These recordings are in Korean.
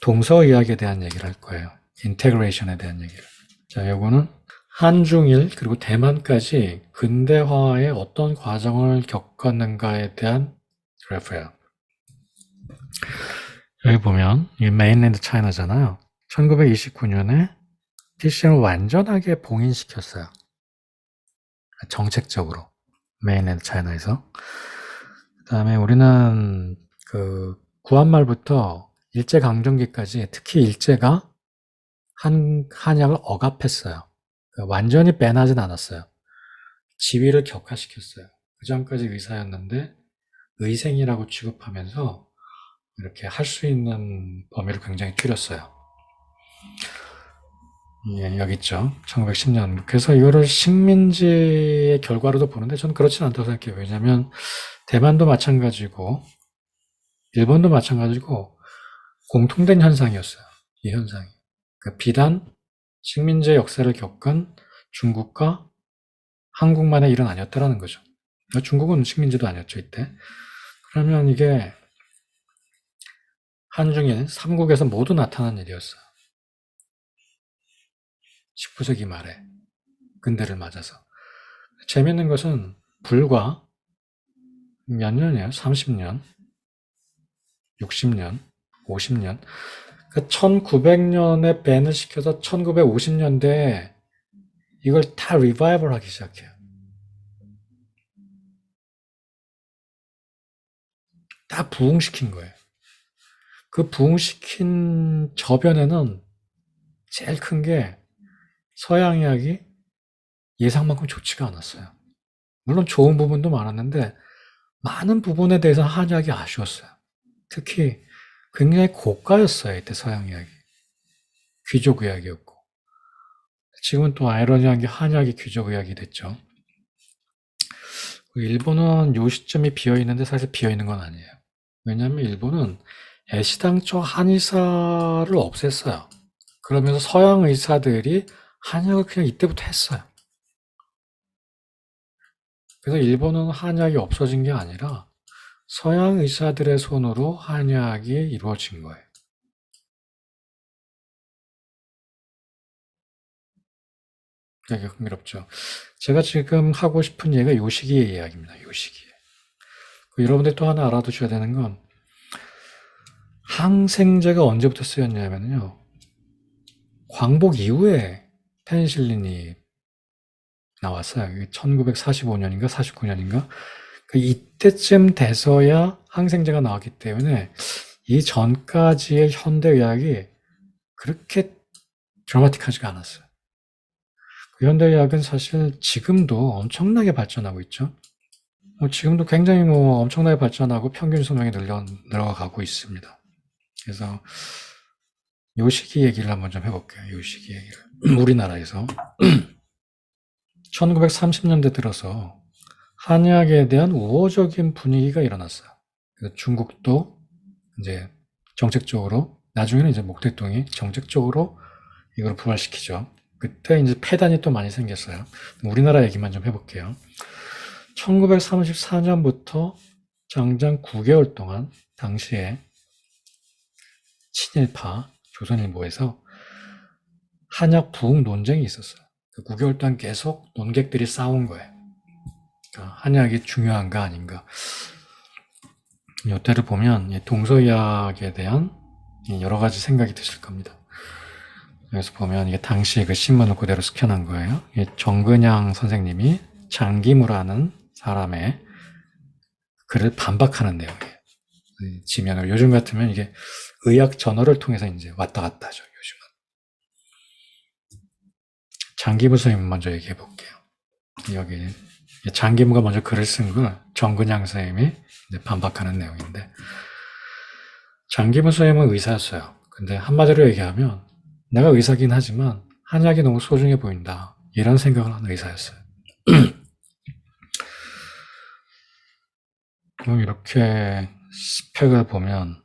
동서 이야기에 대한 얘기를 할 거예요. 인테그레이션에 대한 얘기를. 자, 요거는 한중일 그리고 대만까지 근대화의 어떤 과정을 겪었는가에 대한 그래프예요. 여기 보면 이게 메인랜드 차이나잖아요. 1929년에 PC를 완전하게 봉인시켰어요. 정책적으로 메인랜드 차이나에서. 그 다음에 우리는 그 구한말부터 일제강점기까지 특히 일제가 한약을 억압했어요. 완전히 배나진 않았어요. 지위를 격화시켰어요. 그 전까지 의사였는데 의생이라고 취급하면서 이렇게 할 수 있는 범위를 굉장히 줄였어요. 예, 여기 있죠. 1910년. 그래서 이거를 식민지의 결과로도 보는데 저는 그렇지는 않다고 생각해요. 왜냐하면 대만도 마찬가지고 일본도 마찬가지고 공통된 현상이었어요. 이 현상이. 그러니까 비단 식민지의 역사를 겪은 중국과 한국만의 일은 아니었다라는 거죠. 중국은 식민지도 아니었죠, 이때. 그러면 이게 한중일 3국에서 모두 나타난 일이었어요. 19세기 말에 근대를 맞아서. 재밌는 것은 불과 몇 년이에요? 30년, 60년, 50년. 그 1900년에 밴을 시켜서 1950년대에 이걸 다 리바이벌 하기 시작해요. 다 부흥시킨 거예요. 그 부흥시킨 저변에는 제일 큰 게 서양의학이 예상만큼 좋지가 않았어요. 물론 좋은 부분도 많았는데 많은 부분에 대해서 한의학이 아쉬웠어요. 특히 굉장히 고가였어요. 이때 서양의학이. 귀족의학이었고. 지금은 또 아이러니한 게 한의학이 귀족의학이 됐죠. 일본은 요 시점이 비어있는데 사실 비어있는 건 아니에요. 왜냐하면 일본은 애시당초 한의사를 없앴어요. 그러면서 서양 의사들이 한약을 그냥 이때부터 했어요. 그래서 일본은 한약이 없어진 게 아니라 서양 의사들의 손으로 한약이 이루어진 거예요. 되게 흥미롭죠. 제가 지금 하고 싶은 얘기가 요 시기의 이야기입니다. 요 시기에. 여러분들 또 하나 알아두셔야 되는 건 항생제가 언제부터 쓰였냐면요. 광복 이후에 페니실린이 나왔어요. 1945년인가 49년인가 이때쯤 돼서야 항생제가 나왔기 때문에 이 전까지의 현대의학이 그렇게 드라마틱하지가 않았어요. 그 현대의학은 사실 지금도 엄청나게 발전하고 있죠. 지금도 굉장히 엄청나게 발전하고 평균 수명이 늘어가고 있습니다. 그래서 요 시기 얘기를 한번 좀 해볼게요. 요 시기 얘기를. 우리나라에서 1930년대 들어서 한의학에 대한 우호적인 분위기가 일어났어요. 그래서 중국도 이제 정책적으로, 나중에는 이제 목대통이 정책적으로 이걸 부활시키죠. 그때 이제 폐단이 또 많이 생겼어요. 우리나라 얘기만 좀 해볼게요. 1934년부터 장장 9개월 동안 당시에 친일파 조선일보에서 한약 부흥 논쟁이 있었어요. 그 9개월 동안 계속 논객들이 싸운 거예요. 그러니까 한약이 중요한가 아닌가. 이때를 보면 동서의학에 대한 여러 가지 생각이 드실 겁니다. 여기서 보면 이게 당시 그 신문을 그대로 스캔한 거예요. 정근양 선생님이 장기무라는 사람의 글을 반박하는 내용이에요. 지면을 요즘 같으면 이게 의학 저널을 통해서 이제 왔다 갔다 하죠. 요즘은. 장기무 선생님 먼저 얘기해 볼게요. 여기 장기무가 먼저 글을 쓴 걸 정근양 선생님이 이제 반박하는 내용인데 장기무 선생님은 의사였어요. 근데 한마디로 얘기하면 내가 의사긴 하지만 한약이 너무 소중해 보인다. 이런 생각을 하는 의사였어요. 이렇게 스펙을 보면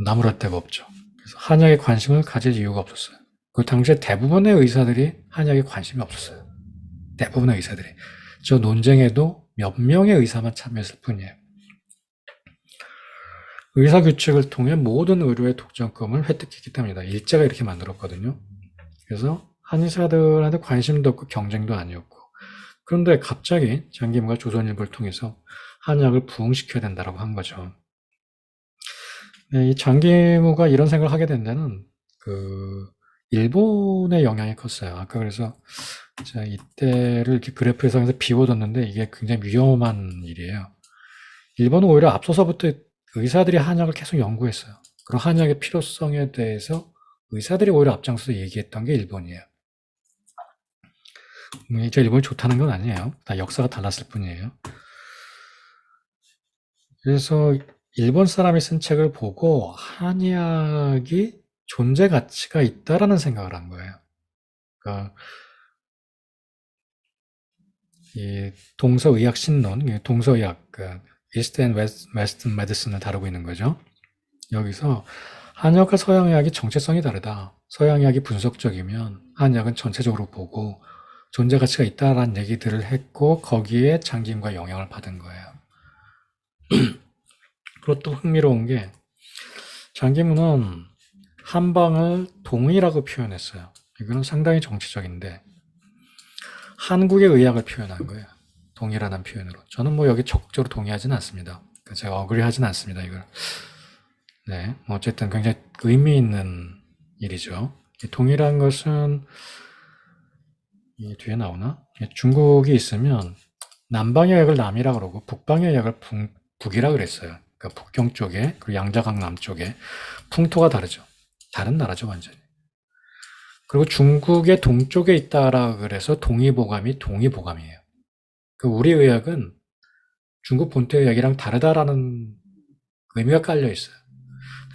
나무랄 데가 없죠. 그래서 한약에 관심을 가질 이유가 없었어요. 그 당시에 대부분의 의사들이 한약에 관심이 없었어요. 대부분의 의사들이. 저 논쟁에도 몇 명의 의사만 참여했을 뿐이에요. 의사규칙을 통해 모든 의료의 독점권을 획득했기 때문이다. 일제가 이렇게 만들었거든요. 그래서 한의사들한테 관심도 없고 경쟁도 아니었고, 그런데 갑자기 장기무가 조선일보를 통해서 한약을 부흥시켜야 된다고 한 거죠. 네, 이 장기무가 이런 생각을 하게 된 데는 일본의 영향이 컸어요. 아까 그래서 제가 이때를 이렇게 그래프에서 비워뒀는데 이게 굉장히 위험한 일이에요. 일본은 오히려 앞서서부터 의사들이 한약을 계속 연구했어요. 그리고 한약의 필요성에 대해서 의사들이 오히려 앞장서서 얘기했던 게 일본이에요. 이제 일본이 좋다는 건 아니에요. 다 역사가 달랐을 뿐이에요. 그래서 일본 사람이 쓴 책을 보고 한의학이 존재 가치가 있다라는 생각을 한 거예요. 그러니까 이 동서의학 신론, 동서의학, 이스트 앤 웨스트 메디슨을 다루고 있는 거죠. 여기서 한의학과 서양의학이 정체성이 다르다. 서양의학이 분석적이면 한의학은 전체적으로 보고 존재 가치가 있다라는 얘기들을 했고 거기에 장기임과 영향을 받은 거예요. 그리고 또 흥미로운 게 장기문은 한방을 동이라고 표현했어요. 이거는 상당히 정치적인데 한국의 의학을 표현한 거예요. 동이라는 표현으로. 저는 뭐 여기 적극적으로 동의하지는 않습니다. 제가 어그리하지는 않습니다. 이걸. 네, 어쨌든 굉장히 의미 있는 일이죠. 동이라는 것은 이 뒤에 나오나? 중국이 있으면 남방의 약을 남이라 그러고 북방의 약을 북이라 그랬어요. 그러니까 북경 쪽에 그리고 양자강 남쪽에 풍토가 다르죠. 다른 나라죠, 완전히. 그리고 중국의 동쪽에 있다라 그래서 동의보감이 동의보감이에요. 우리 의학은 중국 본토 의학이랑 다르다라는 의미가 깔려 있어요.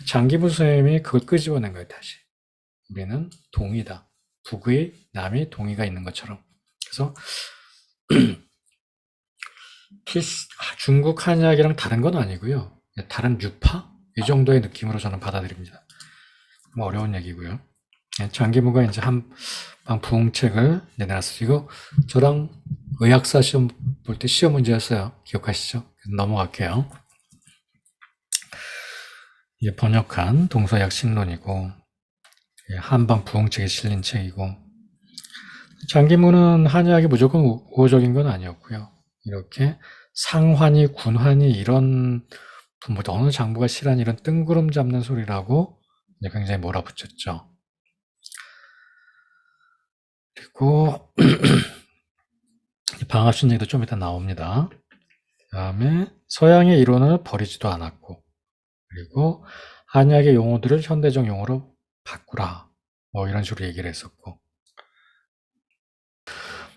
장기부 선생님이 그걸 끄집어낸 거예요, 다시. 우리는 동이다. 북의, 남의 동의가 있는 것처럼. 그래서 중국 한의학이랑 다른 건 아니고요. 다른 유파? 이 정도의 느낌으로 저는 받아들입니다. 뭐 어려운 얘기고요. 장기무가 이제 한방 부흥책을 내놨어요. 이거 저랑 의학사 시험 볼 때 시험 문제였어요. 기억하시죠? 넘어갈게요. 이게 번역한 동서약 신론이고 한방 부흥책에 실린 책이고 장기무는 한의학이 무조건 우호적인 건 아니었고요. 이렇게 상환이, 군환이 이런 뭐 어느 장부가 실한 이런 뜬구름 잡는 소리라고 굉장히 몰아붙였죠. 그리고 방합신 얘기도 좀 이따 나옵니다. 그 다음에 서양의 이론을 버리지도 않았고 그리고 한의학의 용어들을 현대적 용어로 바꾸라 뭐 이런 식으로 얘기를 했었고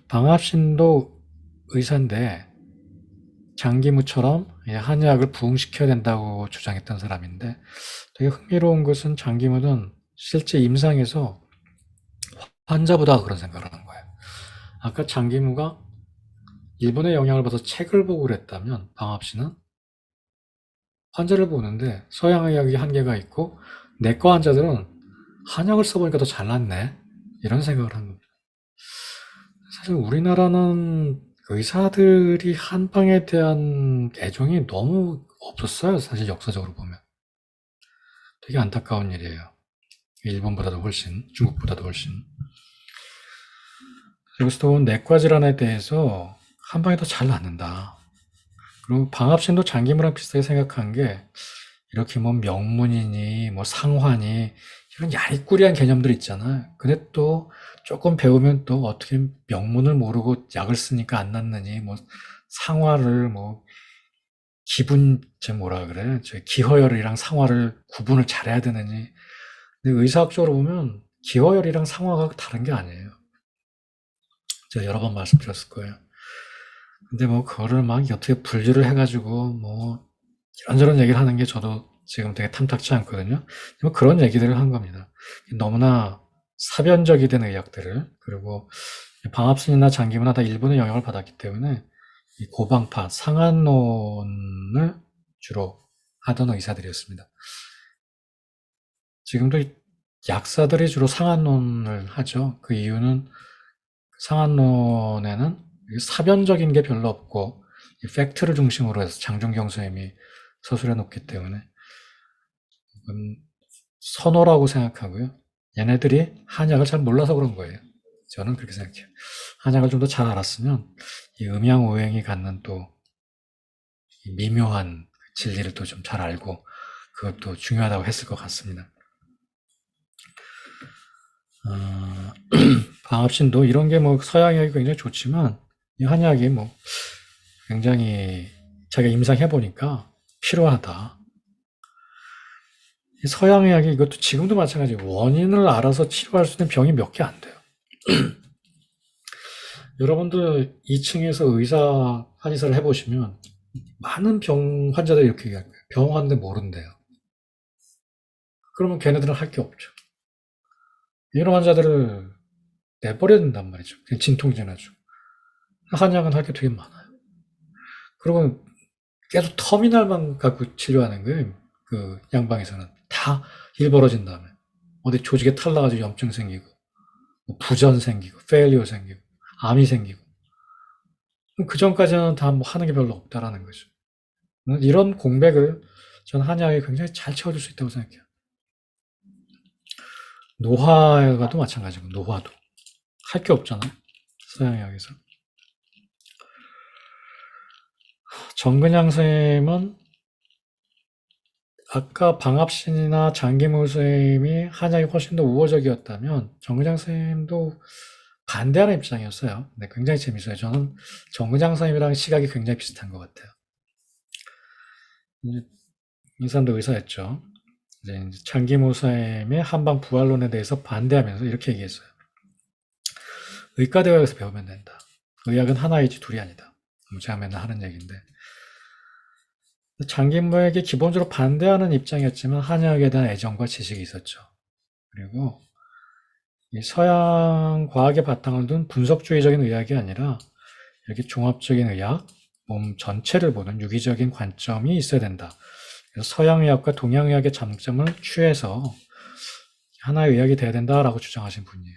방합신도 의사인데 장기무처럼 한의학을 부흥시켜야 된다고 주장했던 사람인데 되게 흥미로운 것은 장기무는 실제 임상에서 환자보다 그런 생각을 하는 거예요. 아까 장기무가 일본의 영향을 받아서 책을 보고 그랬다면 방합씨는 환자를 보는데 서양의학이 한계가 있고 내과 환자들은 한약을 써보니까 더 잘났네 이런 생각을 한 겁니다. 사실 우리나라는 의사들이 한방에 대한 애정이 너무 없었어요. 사실 역사적으로 보면. 되게 안타까운 일이에요. 일본보다도 훨씬, 중국보다도 훨씬. 여기서 보면 내과 질환에 대해서 한방이 더 잘 낫는다. 그리고 방합신도 장기무랑 비슷하게 생각한 게 이렇게 뭐 명문이니 뭐 상환이 이런 야리꾸리한 개념들 있잖아요. 근데 또 조금 배우면 또 어떻게 명문을 모르고 약을 쓰니까 안 낫느니 뭐 상화를 뭐 제 뭐라 그래? 저 기허열이랑 상화를 구분을 잘해야 되느니. 근데 의사학적으로 보면 기허열이랑 상화가 다른 게 아니에요. 제가 여러 번 말씀드렸을 거예요. 근데 뭐 그거를 막 어떻게 분류를 해가지고 뭐 이런저런 얘기를 하는 게 저도 지금 되게 탐탁치 않거든요. 뭐 그런 얘기들을 한 겁니다. 너무나 사변적이 된 의학들을 그리고 방합신이나 장기문화 다 일본의 영향을 받았기 때문에 이 고방파 상한론을 주로 하던 의사들이었습니다. 지금도 약사들이 주로 상한론을 하죠. 그 이유는 상한론에는 사변적인 게 별로 없고 팩트를 중심으로 해서 장준경 선생님이 서술해 놓기 때문에 선호라고 생각하고요. 얘네들이 한약을 잘 몰라서 그런 거예요. 저는 그렇게 생각해요. 한약을 좀 더 잘 알았으면 이 음양오행이 갖는 또 미묘한 진리를 또 좀 잘 알고 그것도 중요하다고 했을 것 같습니다. 방합신도 이런 게 뭐 서양의학이 굉장히 좋지만 이 한약이 뭐 굉장히 자기가 임상해 보니까 필요하다. 서양의학이 이것도 지금도 마찬가지예요. 원인을 알아서 치료할 수 있는 병이 몇 개 안 돼요. 여러분들 2층에서 의사 한의사를 해보시면 많은 병 환자들이 이렇게 얘기할 거예요. 병 왔는데 모른대요. 그러면 걔네들은 할 게 없죠. 이런 환자들을 내버려야 된단 말이죠. 그냥 진통제나죠. 한약은 할 게 되게 많아요. 그리고 계속 터미널만 갖고 치료하는 거예요. 그 양방에서는 다 일 벌어진 다음에 어디 조직에 탈 나가지고 염증 생기고 뭐 부전 생기고 페일리오 생기고 암이 생기고 그 전까지는 다 뭐 하는 게 별로 없다라는 거죠. 이런 공백을 전 한의학이 굉장히 잘 채워줄 수 있다고 생각해요. 노화가도 마찬가지고 노화도 할 게 없잖아요. 서양의학에서. 정근양 선생님은 아까 방합신이나 장기무 선생님이 한약이 훨씬 더 우호적이었다면 정근양 선생님도 반대하는 입장이었어요. 네, 굉장히 재밌어요. 저는 정근양 선생님이랑 시각이 굉장히 비슷한 것 같아요. 이 사람도 의사였죠. 이제 장기무 선생님의 한방 부활론에 대해서 반대하면서 이렇게 얘기했어요. 의과대학에서 배우면 된다. 의학은 하나이지 둘이 아니다. 제가 맨날 하는 얘기인데 장기무에게 기본적으로 반대하는 입장이었지만 한의학에 대한 애정과 지식이 있었죠. 그리고 이 서양 과학의 바탕을 둔 분석주의적인 의학이 아니라 이렇게 종합적인 의학, 몸 전체를 보는 유기적인 관점이 있어야 된다. 그래서 서양의학과 동양의학의 장점을 취해서 하나의 의학이 돼야 된다라고 주장하신 분이에요.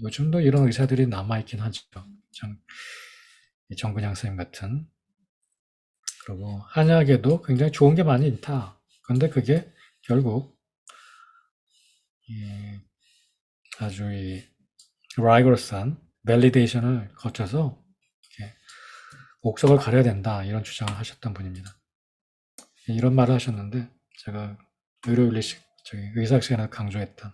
요즘도 이런 의사들이 남아있긴 하죠. 정근양 선생님 같은. 그리고 한약에도 굉장히 좋은 게 많이 있다. 그런데 그게 결국 아주 라이거러스한 밸리데이션을 거쳐서 옥석을 가려야 된다. 이런 주장을 하셨던 분입니다. 이런 말을 하셨는데 제가 의료윤리식 의사학 시간에 강조했던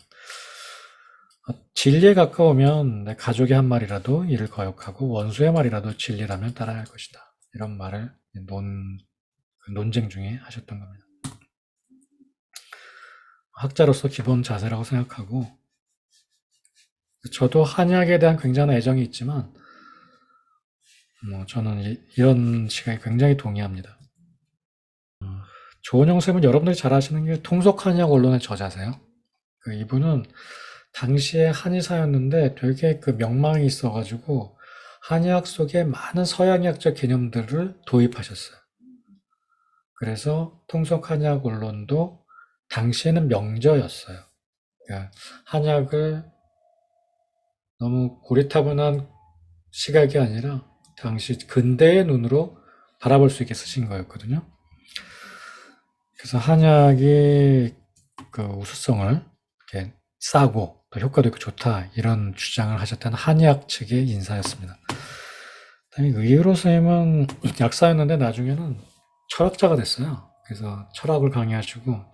진리에 가까우면 내 가족의 한 말이라도 이를 거역하고 원수의 말이라도 진리라면 따라야 할 것이다. 이런 말을 논쟁 중에 하셨던 겁니다. 학자로서 기본 자세라고 생각하고 저도 한약에 대한 굉장한 애정이 있지만 저는 이런 시각에 굉장히 동의합니다. 조은영 쌤은 여러분들이 잘 아시는 게 통속한의학 언론의 저자세요. 이분은 당시에 한의사였는데 되게 그 명망이 있어가지고 한의학 속에 많은 서양의학적 개념들을 도입하셨어요. 그래서 통속한의학 언론도 당시에는 명저였어요. 그러니까 한약을 너무 고리타분한 시각이 아니라 당시 근대의 눈으로 바라볼 수 있게 쓰신 거였거든요. 그래서 한약이 그 우수성을 이렇게 싸고 또 효과도 있고 좋다 이런 주장을 하셨던 한의학 측의 인사였습니다. 의의로 선생님은 약사였는데 나중에는 철학자가 됐어요. 그래서 철학을 강의하시고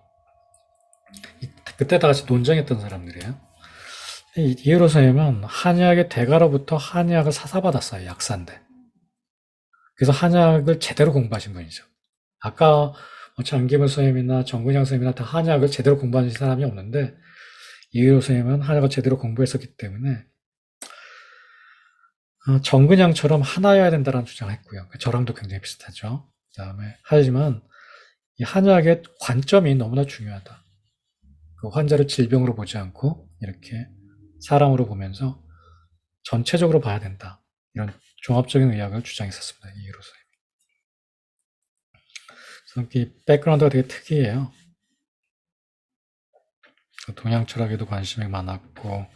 그때 다 같이 논쟁했던 사람들이에요. 이의로 선생님은 한의학의 대가로부터 한의학을 사사받았어요. 약사인데. 그래서 한의학을 제대로 공부하신 분이죠. 아까 장기문 선생님이나 정근양 선생님이나 다 한의학을 제대로 공부하신 사람이 없는데 이의로 선생님은 한의학을 제대로 공부했었기 때문에 정근양처럼 하나여야 된다는 주장을 했고요. 저랑도 굉장히 비슷하죠. 그다음에 하지만 이 한의학의 관점이 너무나 중요하다. 그 환자를 질병으로 보지 않고 이렇게 사람으로 보면서 전체적으로 봐야 된다. 이런 종합적인 의학을 주장했었습니다. 이의로 선생님. 이 백그라운드가 되게 특이해요. 동양 철학에도 관심이 많았고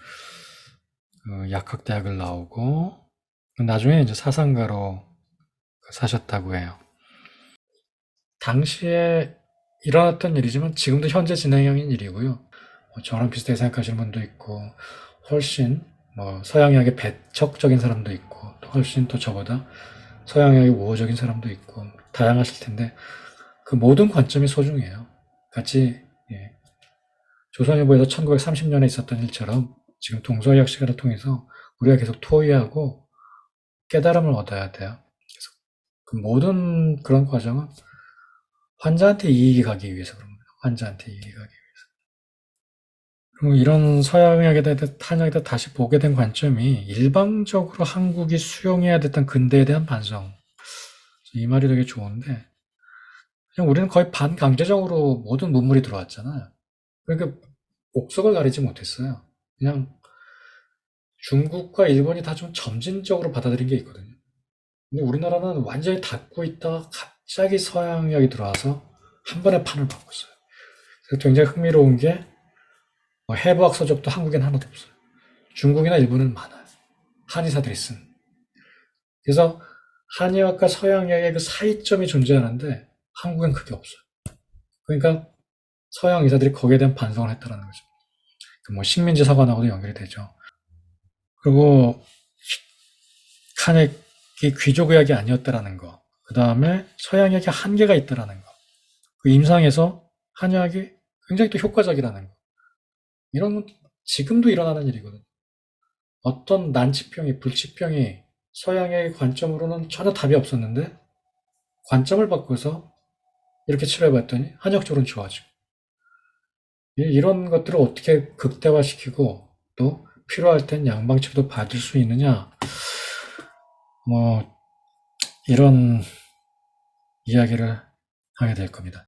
약학대학을 나오고 나중에 이제 사상가로 사셨다고 해요. 당시에 일어났던 일이지만 지금도 현재 진행형인 일이고요. 저랑 비슷하게 생각하시는 분도 있고 훨씬 서양의학의 배척적인 사람도 있고 또 훨씬 또 저보다 서양의학의 우호적인 사람도 있고 다양하실 텐데 그 모든 관점이 소중해요. 같이 조선일보에서 1930년에 있었던 일처럼 지금 동서의학 시간을 통해서 우리가 계속 토의하고 깨달음을 얻어야 돼요. 그래서 그 모든 그런 과정은 환자한테 이익이 가기 위해서 그런 거예요. 환자한테 이익이 가기 위해서. 그리고 이런 서양의학에 대해 한약에 대해 다시 보게 된 관점이 일방적으로 한국이 수용해야 됐던 근대에 대한 반성. 이 말이 되게 좋은데 그냥 우리는 거의 반강제적으로 모든 문물이 들어왔잖아요. 그러니까 옥석을 가리지 못했어요. 그냥 중국과 일본이 다 좀 점진적으로 받아들인 게 있거든요. 근데 우리나라는 완전히 닫고 있다가 갑자기 서양약이 들어와서 한 번에 판을 바꿨어요. 그래서 굉장히 흥미로운 게 해부학 서적도 한국엔 하나도 없어요. 중국이나 일본은 많아요. 한의사들이 쓴. 그래서 한의학과 서양약의 그 사이점이 존재하는데 한국엔 그게 없어요. 그러니까 서양 의사들이 거기에 대한 반성을 했다라는 거죠. 식민지 사관하고도 연결이 되죠. 그리고 한약이 귀족의학이 아니었다라는 거. 그 다음에 서양의학이 한계가 있다라는 거. 그 임상에서 한의학이 굉장히 또 효과적이라는 거. 이런 건 지금도 일어나는 일이거든요. 어떤 난치병이, 불치병이 서양의 관점으로는 전혀 답이 없었는데 관점을 바꿔서 이렇게 치료해봤더니 한의학적으로는 좋아지고 이런 것들을 어떻게 극대화시키고 또 필요할 땐 양방치료도 받을 수 있느냐 이런 이야기를 하게 될 겁니다.